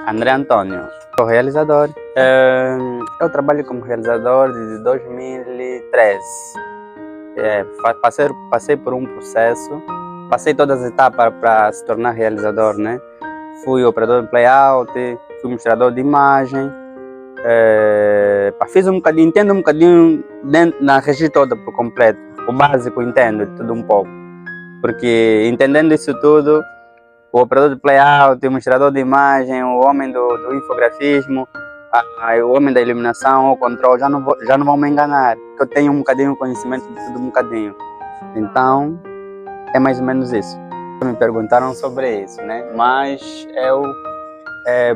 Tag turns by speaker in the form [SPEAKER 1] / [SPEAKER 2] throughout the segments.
[SPEAKER 1] André Antônio, sou realizador. Eu trabalho como realizador desde 2013. Passei por um processo, passei todas as etapas para se tornar realizador, né? Fui operador de playout, fui mostrador de imagem, fiz um bocadinho, entendo um bocadinho na regi toda por completo. O básico entendo tudo um pouco, porque entendendo isso tudo, o operador de playout, o mostrador de imagem, o homem do infografismo, o homem da iluminação, o controle, já não vão me enganar, porque eu tenho um bocadinho de conhecimento de tudo um bocadinho. Então, é mais ou menos isso. Me perguntaram sobre isso, né? Mas eu,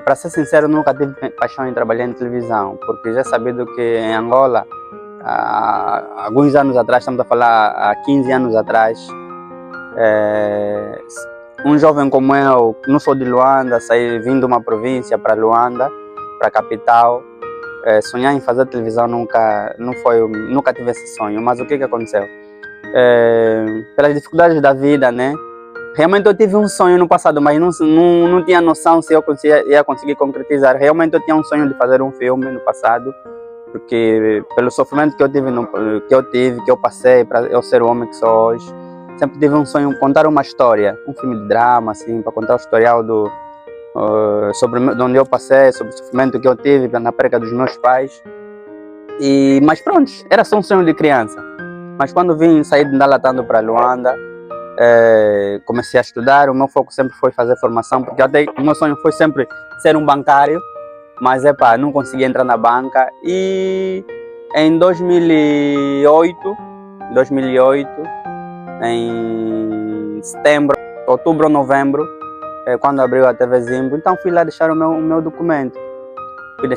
[SPEAKER 1] para ser sincero, nunca tive paixão em trabalhar em televisão, porque já é sabido que em Angola, há alguns anos atrás, estamos a falar há 15 anos atrás, um jovem como eu, não sou de Luanda, vindo de uma província para Luanda, para a capital, sonhar em fazer televisão nunca tive esse sonho. Mas o que aconteceu? Pelas dificuldades da vida, né? Realmente eu tive um sonho no passado, mas não tinha noção se eu ia conseguir concretizar. Realmente eu tinha um sonho de fazer um filme no passado, porque pelo sofrimento que eu passei para eu ser o homem que sou hoje, sempre tive um sonho de contar uma história, um filme de drama, assim, para contar o historial sobre onde eu passei, sobre o sofrimento que eu tive na perda dos meus pais. Mas pronto, era só um sonho de criança. Mas quando saí de Ndalatando para Luanda, comecei a estudar. O meu foco sempre foi fazer formação, porque o meu sonho foi sempre ser um bancário, mas não consegui entrar na banca. E em 2008, em setembro, outubro ou novembro, quando abriu a TV Zimbo, então fui lá deixar o meu documento. E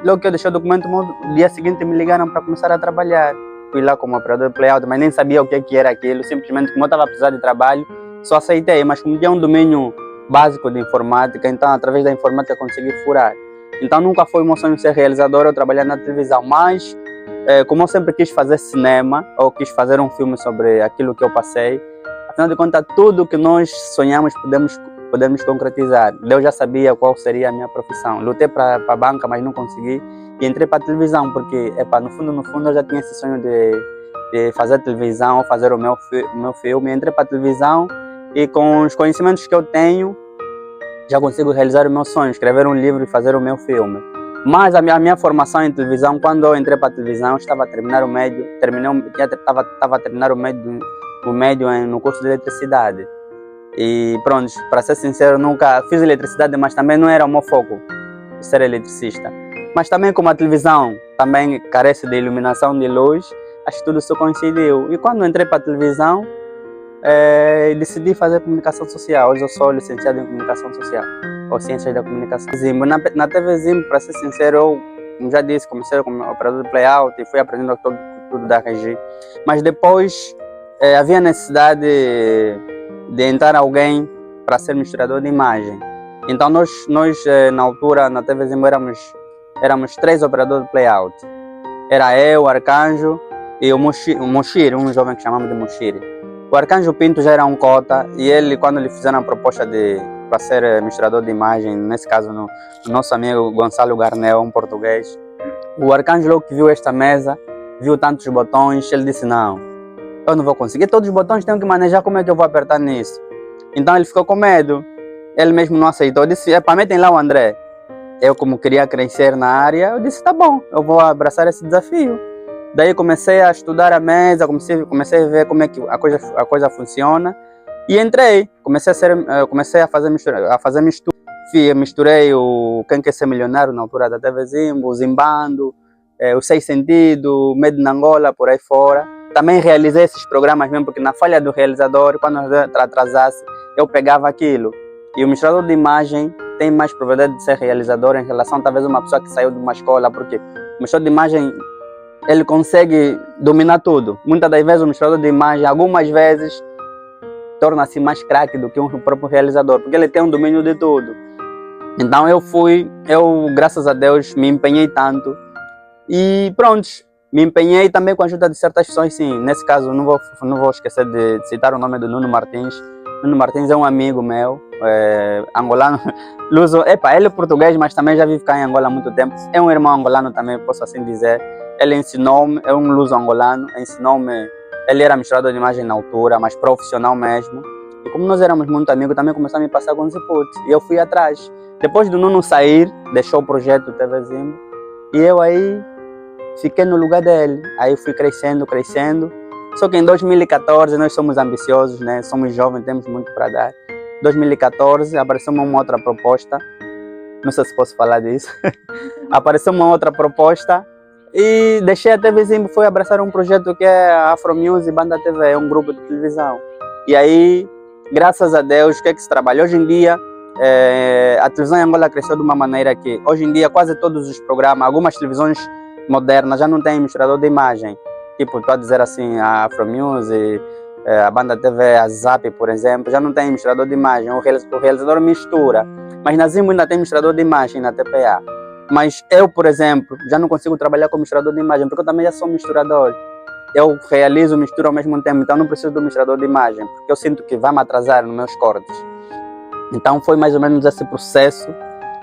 [SPEAKER 1] logo que eu deixei o documento, no dia seguinte me ligaram para começar a trabalhar. Fui lá como operador de playout, mas nem sabia o que era aquilo. Simplesmente, como eu estava precisando de trabalho, só aceitei. Mas como tinha um domínio básico de informática, então através da informática consegui furar. Então nunca foi o meu sonho ser realizador ou trabalhar na televisão, mas como eu sempre quis fazer cinema, ou quis fazer um filme sobre aquilo que eu passei, afinal de contas, tudo que nós sonhamos podemos concretizar. Eu já sabia qual seria a minha profissão. Lutei para a banca, mas não consegui. E entrei para a televisão, porque no fundo eu já tinha esse sonho de fazer televisão, ou fazer o meu filme. Entrei para a televisão e com os conhecimentos que eu tenho, já consigo realizar o meu sonho, escrever um livro e fazer o meu filme. Mas a minha formação em televisão, quando eu entrei para a televisão, eu estava a terminar o médio, estava a terminar o médio no curso de eletricidade. E pronto, para ser sincero, nunca fiz eletricidade, mas também não era o meu foco ser eletricista. Mas também como a televisão também carece de iluminação de luz, acho que tudo isso coincidiu. E quando entrei para a televisão, decidi fazer comunicação social. Hoje eu sou licenciado em comunicação social, ou ciências da comunicação. Zimbo, na TV Zimbo, para ser sincero, eu, como já disse, comecei como operador de playout e fui aprendendo tudo da regi. Mas depois havia necessidade de entrar alguém para ser misturador de imagem. Então nós na altura, na TV Zimbo, éramos 3 operadores de playout. Era eu, o Arcanjo e o Moshiri, um jovem que chamamos de Moshiri. O Arcanjo Pinto já era um cota, e ele, quando lhe fizeram a proposta para ser misturador de imagem, nesse caso o nosso amigo Gonçalo Garnel, um português, o Arcanjo, logo que viu esta mesa, viu tantos botões, ele disse: não, eu não vou conseguir, todos os botões tenho que manejar, como é que eu vou apertar nisso? Então ele ficou com medo, ele mesmo não aceitou, disse: metem lá o André. Eu, como queria crescer na área, eu disse: tá bom, eu vou abraçar esse desafio. Daí comecei a estudar a mesa, comecei a ver como é que a coisa funciona, e entrei. Comecei a fazer mistura. Misturei o Quem Quer Ser Milionário na altura da TV Zimbo, o Zimbando, o Seis Sentido, Made in Angola, por aí fora. Também realizei esses programas mesmo, porque na falha do realizador, quando atrasasse, eu pegava aquilo. E o misturador de imagem tem mais probabilidade de ser realizador em relação talvez a uma pessoa que saiu de uma escola, porque o misturador de imagem, ele consegue dominar tudo. Muitas das vezes o misturador de imagem, algumas vezes, torna-se mais craque do que o próprio realizador, porque ele tem um domínio de tudo. Então eu, graças a Deus, me empenhei tanto. E pronto, me empenhei também com a ajuda de certas pessoas, sim. Nesse caso, não vou esquecer de citar o nome do Nuno Martins, Nuno Martins é um amigo meu, angolano, luso, ele é português, mas também já vive cá em Angola há muito tempo. É um irmão angolano também, posso assim dizer. Ele ensinou-me, é um luso angolano, ensinou-me, ele era misturador de imagem na altura, mas profissional mesmo. E como nós éramos muito amigos, também começou a me passar alguns inputs, e eu fui atrás. Depois do Nuno sair, deixou o projeto TV Zimbo, e eu aí fiquei no lugar dele. Aí fui crescendo. Só que em 2014 nós somos ambiciosos, né? Somos jovens, temos muito para dar. Em 2014 apareceu uma outra proposta, não sei se posso falar disso. Apareceu uma outra proposta e deixei a TV Zimbo, fui abraçar um projeto que é a Afro Music Banda TV, é um grupo de televisão. E aí, graças a Deus, o que é que se trabalha? Hoje em dia, a televisão em Angola cresceu de uma maneira que, hoje em dia, quase todos os programas, algumas televisões modernas já não têm misturador de imagem. Tipo, estou a dizer assim, a Afro Music, a Banda TV, a Zap, por exemplo, já não tem misturador de imagem, o realizador mistura. Mas na Zimbo ainda tem misturador de imagem, na TPA. Mas eu, por exemplo, já não consigo trabalhar com misturador de imagem, porque eu também já sou misturador. Eu realizo mistura ao mesmo tempo, então não preciso do misturador de imagem, porque eu sinto que vai me atrasar nos meus cortes. Então foi mais ou menos esse processo.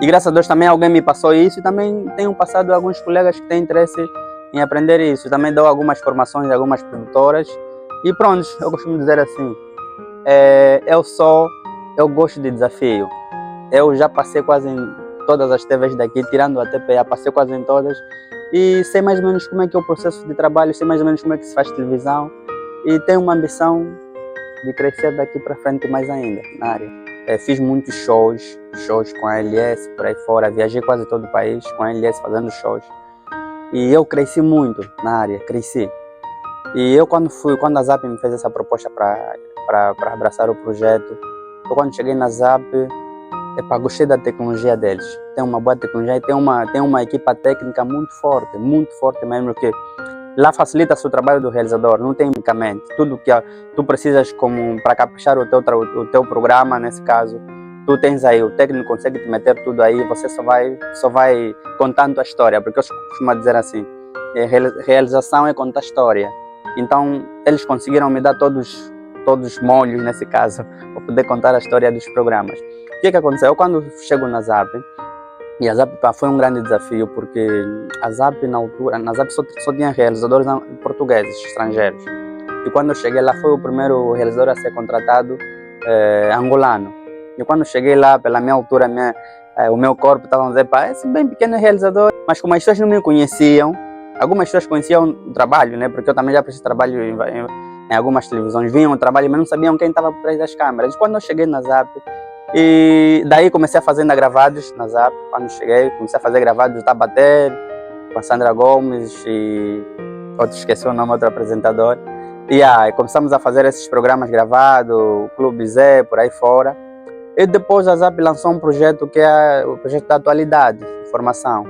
[SPEAKER 1] E graças a Deus também alguém me passou isso, e também tenho passado alguns colegas que têm interesse em aprender isso. Também dou algumas formações de algumas produtoras. E pronto, eu costumo dizer assim, eu gosto de desafio. Eu já passei quase em todas as TVs daqui, tirando a TPA, passei quase em todas. E sei mais ou menos como é que é o processo de trabalho, sei mais ou menos como é que se faz televisão. E tenho uma ambição de crescer daqui para frente mais ainda, na área. Fiz muitos shows com a LS, por aí fora. Viajei quase todo o país com a LS fazendo shows. E eu cresci muito na área, cresci. E eu quando a Zap me fez essa proposta para abraçar o projeto, eu quando cheguei na Zap, gostei da tecnologia deles. Tem uma boa tecnologia e tem uma equipa técnica muito forte mesmo, que lá facilita-se o trabalho do realizador, não tem unicamente. Tudo que tu precisas para caprichar o teu programa, nesse caso, tu tens aí, o técnico consegue te meter tudo aí, você só vai contando a história, porque eu costumo dizer assim, realização é contar história. Então, eles conseguiram me dar todos os molhos, nesse caso, para poder contar a história dos programas. O que aconteceu? Eu quando chego na Zap, e a Zap foi um grande desafio, porque a Zap na Zap só tinha realizadores portugueses, estrangeiros. E quando eu cheguei lá, foi o primeiro realizador a ser contratado angolano. E quando eu cheguei lá, pela minha altura, o meu corpo estava a dizer, esse bem pequeno realizador. Mas como as pessoas não me conheciam, algumas pessoas conheciam o trabalho, né? Porque eu também já prestei trabalho em algumas televisões, vinham o trabalho, mas não sabiam quem estava por trás das câmeras. E quando eu cheguei na Zap, e daí comecei a fazer ainda gravados na Zap. Quando cheguei, comecei a fazer gravados da Bater, com a Sandra Gomes e esqueci o nome, outro apresentador. E aí começamos a fazer esses programas gravados, Clube Zé, por aí fora. E depois a Zap lançou um projeto que é o projeto da atualidade, formação.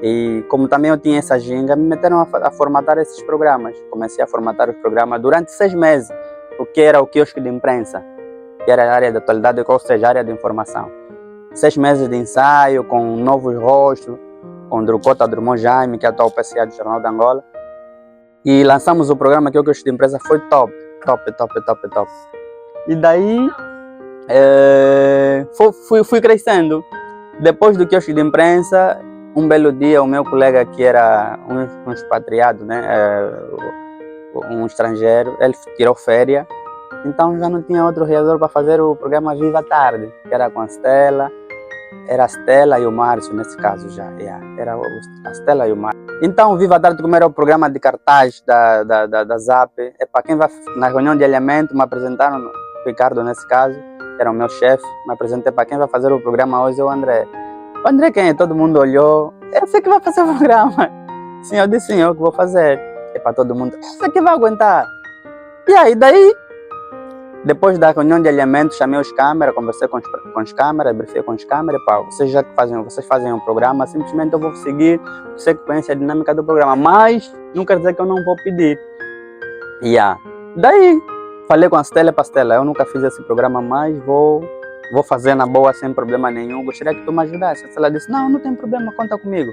[SPEAKER 1] E como também eu tinha essa ginga, me meteram a formatar esses programas. Comecei a formatar os programas durante 6 meses, o que era o quiosque de imprensa, que era a área da atualidade, ou seja, a área de informação. 6 meses de ensaio, com novos rostos, com Drucota Drummond Jaime, que é o atual PCA do Jornal de Angola. E lançamos o programa que o quiosque de imprensa foi top. E daí, fui crescendo. Depois do quiosque de imprensa, um belo dia, o meu colega, que era um expatriado, né, um estrangeiro, ele tirou férias. Então já não tinha outro realizador para fazer o programa Viva Tarde, que era com a Stella. Era a Stella e o Márcio, nesse caso já. Era a Stella e o Márcio. Então, Viva Tarde, como era o programa de cartaz da Zap, para quem vai na reunião de alinhamento, me apresentaram, o Ricardo nesse caso, era o meu chefe, me apresentei para quem vai fazer o programa hoje, o André. O André quem? Todo mundo olhou, eu sei que vai fazer o programa. Sim, eu disse, sim, eu que vou fazer. E para todo mundo, eu sei que vai aguentar. E aí, daí, depois da reunião de alinhamento, chamei os câmeras, conversei com os câmeras, briefei com os câmeras, vocês fazem um programa, simplesmente eu vou seguir, você que conhece a dinâmica do programa, mas não quer dizer que eu não vou pedir. Daí, falei com a Stella, eu nunca fiz esse programa mais, vou fazer na boa, sem problema nenhum, gostaria que tu me ajudasse. A Stella disse, não tem problema, conta comigo.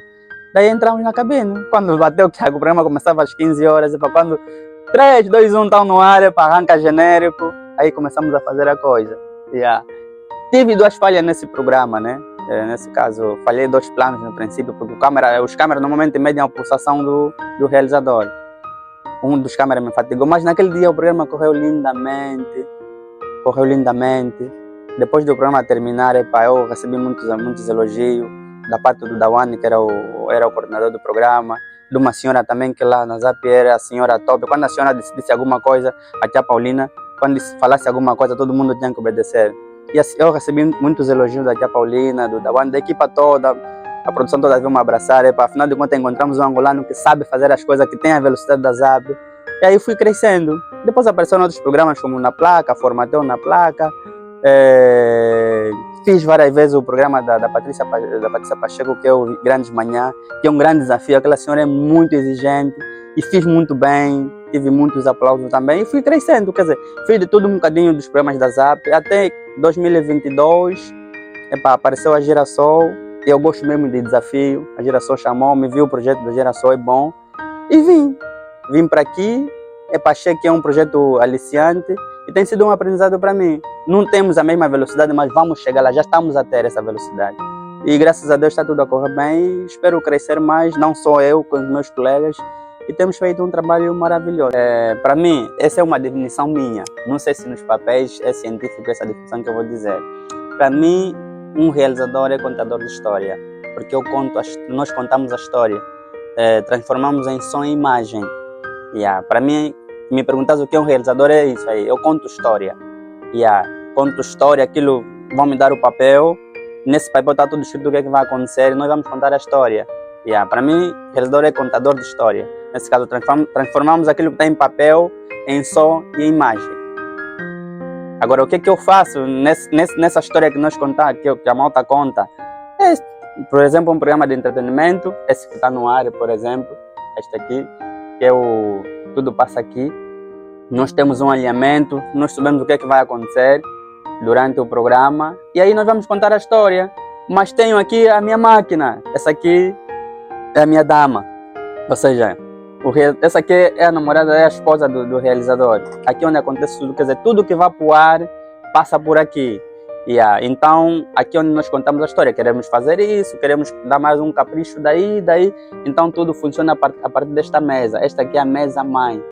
[SPEAKER 1] Daí entramos na cabine, quando bateu que o programa começava às 15 horas, quando 3, 2, 1 estão no ar, arranca genérico. Aí começamos a fazer a coisa. Yeah. Tive 2 falhas nesse programa, né? Nesse caso, falhei 2 planos no princípio, porque os câmeras normalmente medem a pulsação do realizador. Um dos câmeras me fatigou, mas naquele dia o programa correu lindamente. Depois do programa terminar, eu recebi muitos elogios da parte do Dawan, que era o coordenador do programa, de uma senhora também que lá na Zap era a senhora top. Quando a senhora disse alguma coisa, a tia Paulina, quando falasse alguma coisa, todo mundo tinha que obedecer. E assim, eu recebi muitos elogios da tia Paulina, do Dawan, da equipa toda, a produção toda veio me abraçar. Afinal de contas, encontramos um angolano que sabe fazer as coisas, que tem a velocidade da Zap. E aí fui crescendo. Depois apareceram outros programas como Na Placa, Formateu na Placa. Fiz várias vezes o programa da Patrícia Pacheco, que é o Grandes Manhã, que é um grande desafio. Aquela senhora é muito exigente e fiz muito bem, tive muitos aplausos também e fui crescendo. Quer dizer, fiz de tudo um bocadinho dos programas da Zap. Até 2022, apareceu a Girassol. Eu gosto mesmo de desafio. A Girassol chamou-me, viu o projeto da Girassol, é bom. E vim para aqui. Achei que é um projeto aliciante e tem sido um aprendizado para mim. Não temos a mesma velocidade, mas vamos chegar lá, já estamos a ter essa velocidade. E graças a Deus está tudo a correr bem, espero crescer mais, não só eu, com os meus colegas, e temos feito um trabalho maravilhoso. Para mim, essa é uma definição minha, não sei se nos papéis é científico essa definição que eu vou dizer. Para mim, um realizador é contador de história, porque nós contamos a história, transformamos em som e imagem. Para mim, me perguntas o que é um realizador, é isso aí, eu conto história. Conto história, aquilo, vão me dar o papel, nesse papel está tudo escrito o que é que vai acontecer e nós vamos contar a história. Para mim, realizador é contador de história. Nesse caso, transformamos aquilo que está em papel em som e imagem. Agora, o que é que eu faço nessa história que nós contamos, que a malta conta? Por exemplo, um programa de entretenimento, esse que está no ar, por exemplo, este aqui, que é o Tudo Passa Aqui. Nós temos um alinhamento, nós sabemos o que é que vai acontecer durante o programa e aí nós vamos contar a história. Mas tenho aqui a minha máquina, essa aqui é a minha dama, ou seja, essa aqui é a namorada, é a esposa do realizador. Aqui onde acontece tudo, quer dizer, tudo que vai para o ar passa por aqui. Então, aqui onde nós contamos a história, queremos fazer isso, queremos dar mais um capricho daí, então tudo funciona a partir desta mesa. Esta aqui é a mesa mãe.